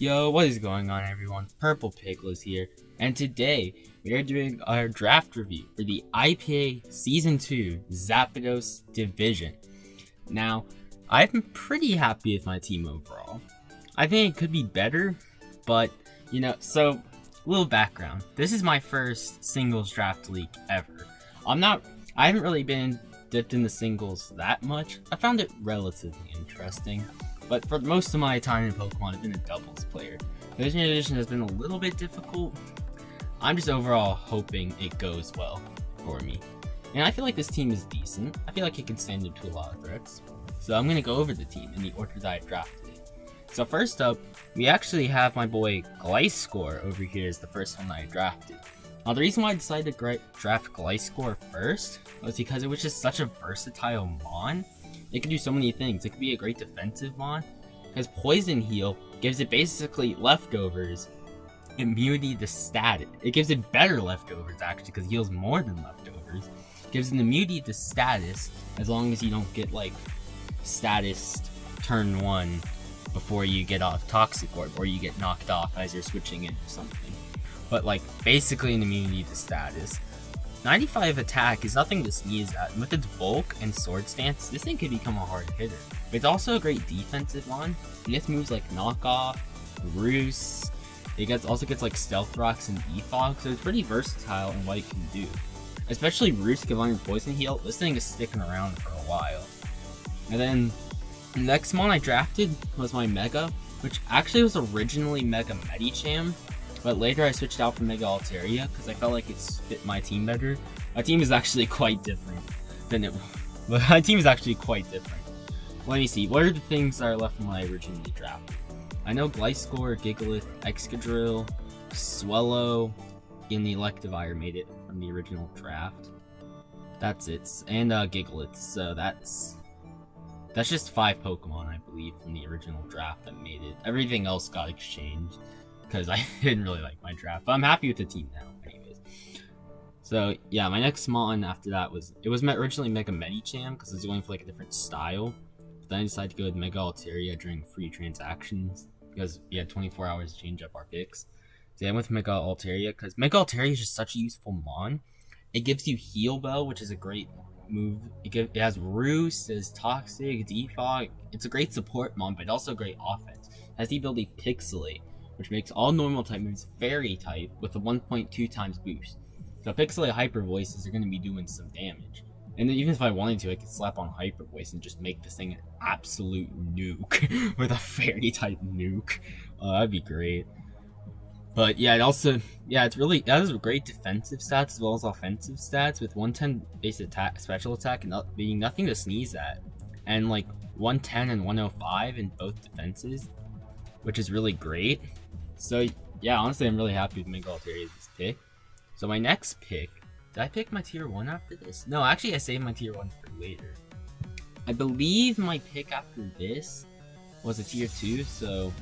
Yo, what is going on everyone? Purple Pickles here, and today we are doing our draft review for the IPA Season 2 Zapdos Division. Now, I'm pretty happy with my team overall. I think it could be better, but, so, little background. This is my first singles draft league ever. I haven't really been dipped in the singles that much. I found it relatively interesting. But for most of my time in Pokemon, I've been a doubles player. This new edition has been a little bit difficult. I'm just overall hoping it goes well for me. And I feel like this team is decent. I feel like it can stand up to a lot of threats. So I'm going to go over the team in the order that I drafted it. So first up, we actually have my boy Gliscor over here as the first one that I drafted. Now the reason why I decided to draft Gliscor first was because it was just such a versatile mon. It can do so many things. It could be a great defensive mon, because Poison Heal gives it basically leftovers, immunity to status. It gives it better leftovers actually, because it heals more than leftovers. It gives it immunity to status as long as you don't get like status turn 1 before you get off Toxic Orb, or you get knocked off as you're switching in or something. But like basically an immunity to status. 95 attack is nothing to sneeze at, and with its bulk and sword stance, this thing could become a hard hitter. But it's also a great defensive one. It gets moves like Knockoff, Roost, also gets like Stealth Rocks and Defog, so it's pretty versatile in what it can do. Especially Roost given Poison Heal, this thing is sticking around for a while. And then, the next mon I drafted was my Mega, which actually was originally Mega Medicham. But later I switched out for Mega Altaria because I felt like it fit my team better. My team is actually quite different than it. My team is actually quite different. Let me see. What are the things that are left from when I originally drafted? I know Gliscor, Gigalith, Excadrill, Swellow, and the Electivire made it from the original draft. That's it. And Gigalith. So that's just 5 Pokemon, I believe, from the original draft that made it. Everything else got exchanged, because I didn't really like my draft, but I'm happy with the team now anyways. So yeah, my next mon after that was originally Mega Medicham because I was going for like a different style, but then I decided to go with Mega Altaria during free transactions because we had 24 hours to change up our picks. So I went with Mega Altaria because Mega Altaria is just such a useful mon. It gives you Heal Bell, which is a great move. It has Roost, it has Toxic, Defog. It's a great support mon, but also great offense. It has the ability Pixelate, which makes all normal type moves fairy type with a 1.2 times boost. So Pixelate Hyper Voices are going to be doing some damage. And then even if I wanted to, I could slap on Hyper Voice and just make this thing an absolute nuke with a fairy type nuke. That'd be great. But yeah, it has great defensive stats as well as offensive stats with 110 base attack, special attack, and being nothing to sneeze at. And like 110 and 105 in both defenses, which is really great. So yeah, honestly, I'm really happy with Mega Altaria's pick. So my next pick, did I pick my tier 1 after this? No, actually I saved my tier 1 for later. I believe my pick after this was a tier 2, so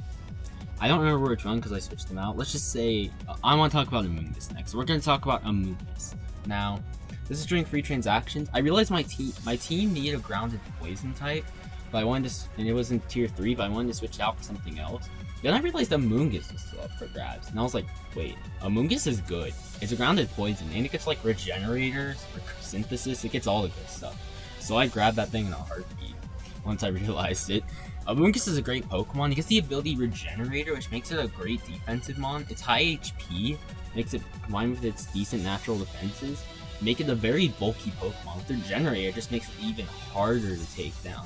I don't remember which one because I switched them out. Let's just say, I want to talk about Amoonguss next. So we're going to talk about Amoonguss. Now, this is during free transactions. I realized my team needed a grounded poison type, but I wanted to, and it was in tier 3, but I wanted to switch it out for something else. Then I realized Amoonguss was still up for grabs, and I was like, wait, Amoonguss is good. It's a grounded poison, and it gets like regenerators, or synthesis, it gets all the good stuff. So I grabbed that thing in a heartbeat once I realized it. Amoonguss is a great Pokemon. It gets the ability Regenerator, which makes it a great defensive mon. It's high HP, makes it, combined with its decent natural defenses, make it a very bulky Pokemon. With Regenerator, it just makes it even harder to take down.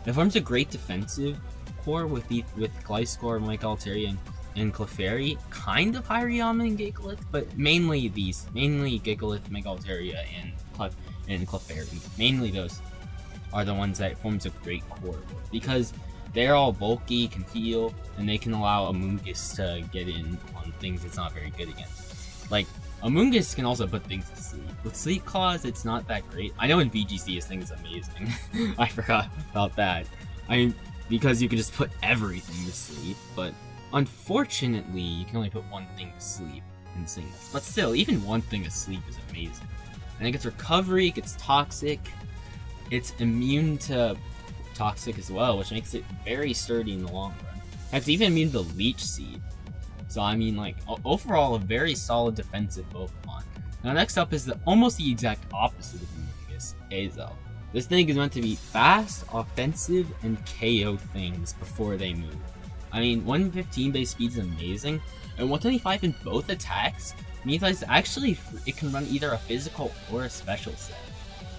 It forms a great defensive core with Gliscor, Mega Altaria, and Clefairy, kind of Hariyama and Gigalith, but mainly Gigalith, Mega Altaria, and Clefairy. Mainly those are the ones that forms a great core with, because they're all bulky, can heal, and they can allow Amoonguss to get in on things it's not very good against. Like, Amoonguss can also put things to sleep. With Sleep Claws, it's not that great. I know in VGC this thing is amazing. I forgot about that. Because you can just put everything to sleep, but unfortunately, you can only put one thing to sleep in singles. But still, even one thing to sleep is amazing. And it gets Recovery, it gets Toxic, it's immune to Toxic as well, which makes it very sturdy in the long run. It's even immune to Leech Seed. So I mean, like, overall a very solid defensive Pokemon. Now next up is almost the exact opposite of Mungus, Azel. This thing is meant to be fast, offensive, and KO things before they move. I mean, 115 base speed is amazing, and 125 in both attacks means that it can run either a physical or a special set.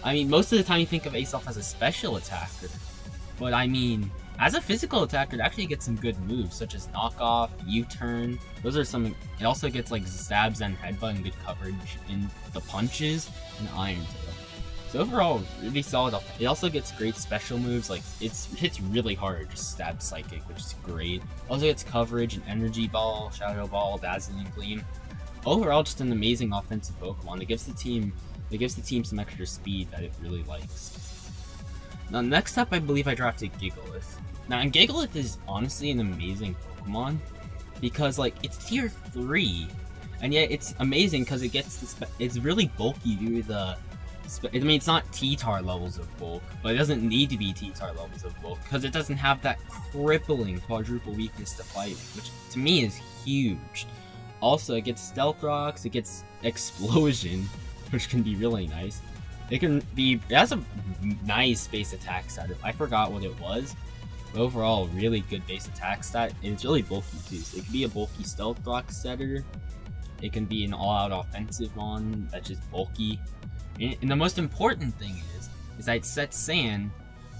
I mean, most of the time you think of Azelf as a special attacker, but I mean, as a physical attacker, it actually gets some good moves, such as Knockoff, U-Turn. Those are some. It also gets like Stabs and Headbutt and good coverage in the punches and Iron Tail. So overall, really solid. It also gets great special moves, like it hits really hard, just Stab Psychic, which is great. Also gets coverage and Energy Ball, Shadow Ball, Dazzling Gleam. Overall, just an amazing offensive Pokemon. It gives the team some extra speed that it really likes. Now next up, I believe I drafted Gigalith. Now, and Gigalith is honestly an amazing Pokemon because, like, it's tier 3, and yet it's amazing because it gets it's really bulky due to the. I mean, it's not T-Tar levels of bulk, but it doesn't need to be T-Tar levels of bulk because it doesn't have that crippling quadruple weakness to fighting, which to me is huge. Also, it gets Stealth Rocks, it gets Explosion, which can be really nice. It has a nice base attack stat. I forgot what it was. But overall, really good base attack stat, and it's really bulky too. So it can be a bulky Stealth Rock setter. It can be an all-out offensive one that's just bulky. And the most important thing is that it sets Sand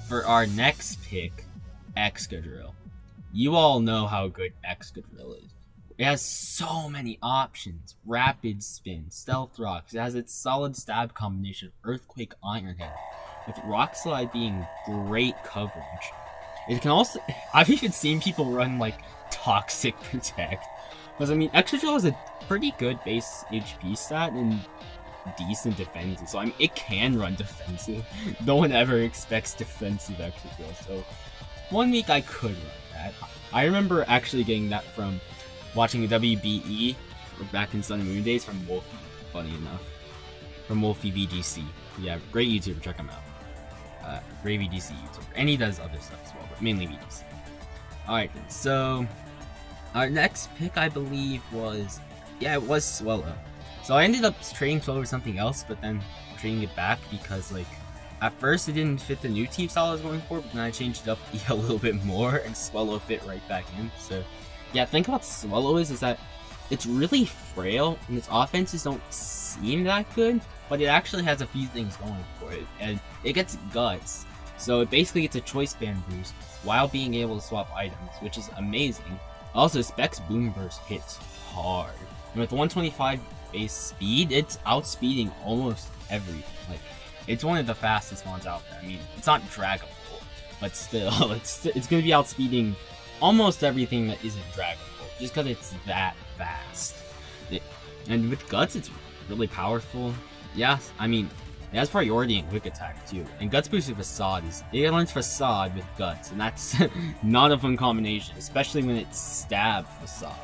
for our next pick, Excadrill. You all know how good Excadrill is. It has so many options. Rapid Spin, Stealth Rocks. It has its solid stab combination of Earthquake, Iron Head, with Rock Slide being great coverage. It can also, I've even seen people run like Toxic Protect. Because I mean, Excadrill has a pretty good base HP stat and decent defensive, so I mean, it can run defensive. No one ever expects defensive Excadrill, so one week I could run that. I remember actually getting that from watching a WBE back in Sun and Moon days from Wolfie, funny enough. From Wolfie VGC. Yeah, great YouTuber, check him out. Great VGC YouTuber. And he does other stuff as well, but mainly VGC. Alright, so our next pick, I believe, was, yeah, it was Swellow. So I ended up trading Swellow for something else, but then trading it back because, like, at first it didn't fit the new team style I was going for, but then I changed it up a little bit more, and Swellow fit right back in. So, yeah, the thing about Swellow is that it's really frail, and its offenses don't seem that good, but it actually has a few things going for it, and it gets Guts. So it basically gets a Choice Band boost while being able to swap items, which is amazing. Also, Specs Boom Burst hits hard, and with 125 base speed, it's outspeeding almost everything. Like, it's one of the fastest ones out there. I mean, it's not Dragon Ball, but still, it's gonna be outspeeding almost everything that isn't Dragon Ball, just because it's that fast. And with Guts, it's really powerful. Yeah, I mean, it has priority in Quick Attack too. And Guts boost with Facade it learns Facade with Guts, and that's not a fun combination, especially when it's Stab Facade.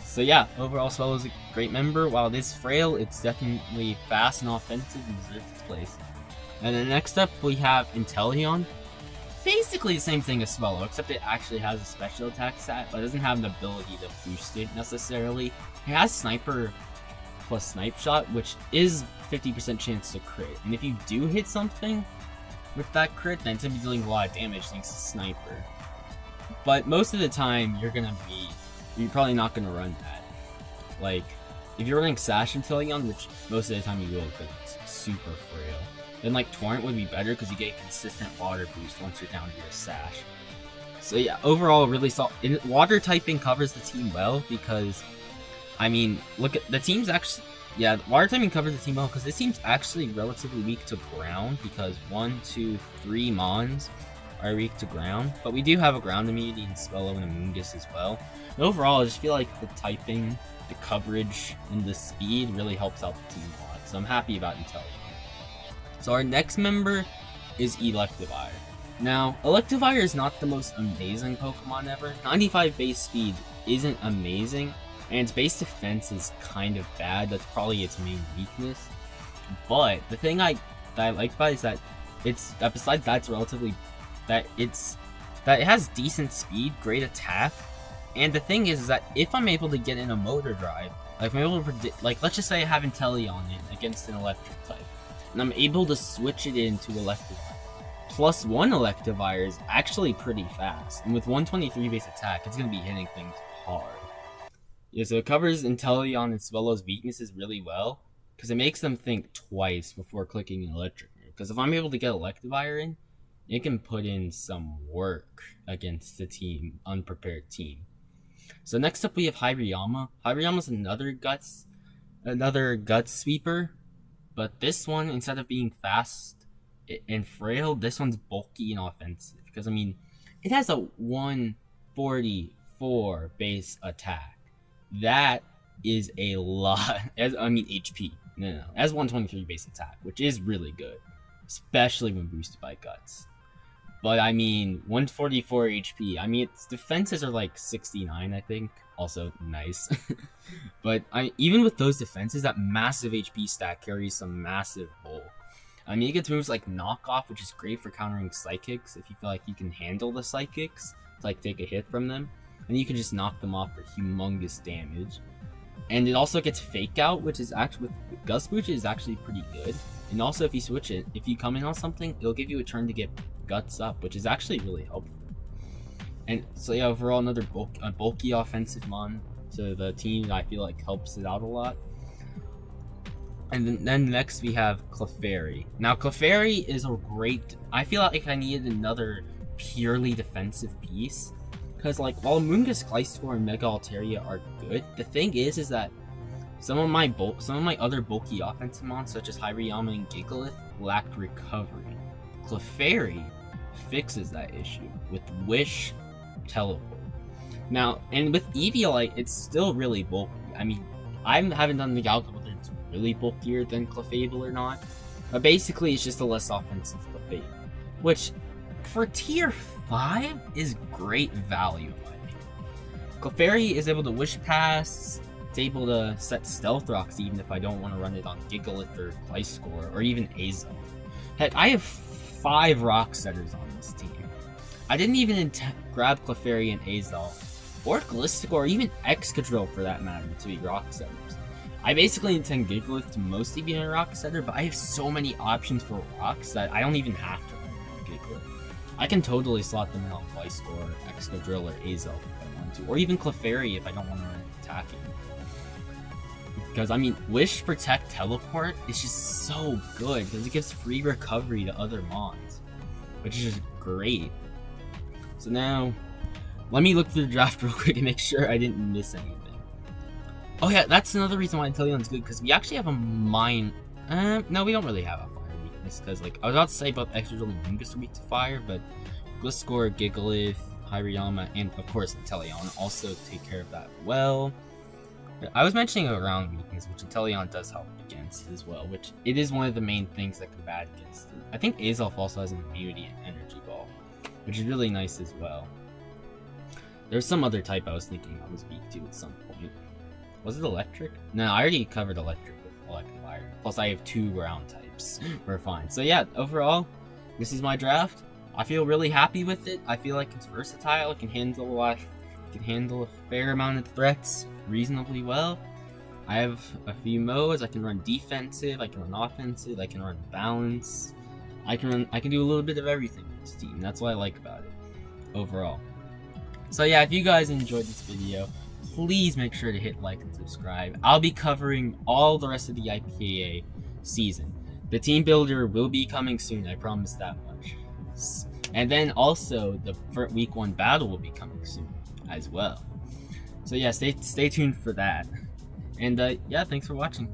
So yeah, overall Swellow is a great member. While it is frail, it's definitely fast and offensive and deserves its place. And then next up we have Inteleon. Basically the same thing as Swellow, except it actually has a special attack stat, but it doesn't have the ability to boost it necessarily. It has Sniper plus Snipe Shot, which is 50% chance to crit. And if you do hit something with that crit, then it's going to be dealing a lot of damage thanks to Sniper. But most of the time, you're probably not going to run that. Like, if you're running Sash Inteleon, which most of the time you will, because it's super frail, then like Torrent would be better because you get a consistent water boost once you're down to your Sash. So yeah, overall really solid. Water typing covers the team well because, I mean, look at the team's actually, yeah, water typing covers the team well because this team's actually relatively weak to ground because 1, 2, 3 Mons are weak to ground, but we do have a ground immunity in Swellow and Amoonguss as well. And overall, I just feel like the typing, the coverage, and the speed really helps out the team a lot, so I'm happy about Inteleon. So our next member is Electivire. Now, Electivire is not the most amazing Pokemon ever. 95 base speed isn't amazing, and its base defense is kind of bad. That's probably its main weakness. But the thing that I like about it is that besides that, it's that it has decent speed, great attack, and the thing is that if I'm able to get in a motor drive, like if I'm able to predict, like let's just say I have Inteleon in against an electric type, and I'm able to switch it into Electivire. +1 Electivire is actually pretty fast, and with 123 base attack, it's going to be hitting things hard. Yeah, so it covers Inteleon and Swellow's weaknesses really well, because it makes them think twice before clicking an electric move. Because if I'm able to get Electivire in, it can put in some work against the unprepared team. So next up we have Hirayama. Hirayama's another guts sweeper, but this one, instead of being fast and frail, this one's bulky and offensive. Because I mean, it has a 144 base attack. That is a lot. HP. No. It has 123 base attack, which is really good, especially when boosted by guts. But I mean, 144 HP. I mean, its defenses are like 69, I think. Also nice. But even with those defenses, that massive HP stack carries some massive bull. I mean, it gets moves like Knockoff, which is great for countering Psychics if you feel like you can handle the Psychics to like take a hit from them. And you can just knock them off for humongous damage. And it also gets Fake Out, which is actually, with Gust Boost, is actually pretty good. And also, if you switch it, if you come in on something, it'll give you a turn to get Guts up, which is actually really helpful. And so yeah, overall, another bulky offensive mon to the team that I feel like helps it out a lot. And then next we have Clefairy. Now Clefairy is a great, I feel like I needed another purely defensive piece. Because like while Mungus, Gliscor, and Mega Altaria are good, the thing is that some of my other bulky offensive mons, such as Hirayama and Gigalith, lacked recovery. Clefairy fixes that issue with Wish, Teleport. Now, and with Eviolite, it's still really bulky. I mean, I haven't done the calculus whether it's really bulkier than Clefable or not, but basically it's just a less offensive Clefable, which for tier 5 is great value in my opinion. Clefairy is able to Wish Pass, it's able to set Stealth Rocks even if I don't want to run it on Gigalith or Gliscor or even Azelf. Heck, I have 5 Rock Setters on this team. I didn't even grab Clefairy and Azelf, or Gliscor, or even Excadrill for that matter, to be Rock Setters. I basically intend Gigalith to mostly be a Rock Setter, but I have so many options for Rocks that I don't even have to run on Gigalith. I can totally slot them in on Gliscor, Excadrill, or Azelf if I want to, or even Clefairy if I don't want to run attacking. Because, I mean, Wish, Protect, Teleport is just so good, because it gives free recovery to other mons, which is just great. So now, let me look through the draft real quick and make sure I didn't miss anything. Oh yeah, that's another reason why Inteleon's good, because we actually have a mine. No, we don't really have a fire weakness, because like I was about to say about Excadrill and Mungus are weak to fire, but Gliscor, Gigalith, Hirayama, and of course Inteleon also take care of that well. I was mentioning a ground weakness, which Inteleon does help against as well, which it is one of the main things that can bad against it. I think Azelf also has an immunity and energy ball, which is really nice as well. There's some other type I was thinking I was weak to at some point. Was it electric? No, I already covered electric with Electivire. Plus I have 2 ground types. We're fine. So yeah, overall, this is my draft. I feel really happy with it. I feel like it's versatile. It can handle a fair amount of threats reasonably well. I have a few modes. I can run defensive, I can run offensive, I can run balance. I can do a little bit of everything with this team. That's what I like about it overall. So yeah, if you guys enjoyed this video, please make sure to hit like and subscribe. I'll be covering all the rest of the IPA season. The team builder will be coming soon, I promise that much. And then also the week 1 battle will be coming soon as well. So yeah, stay tuned for that. And yeah, thanks for watching.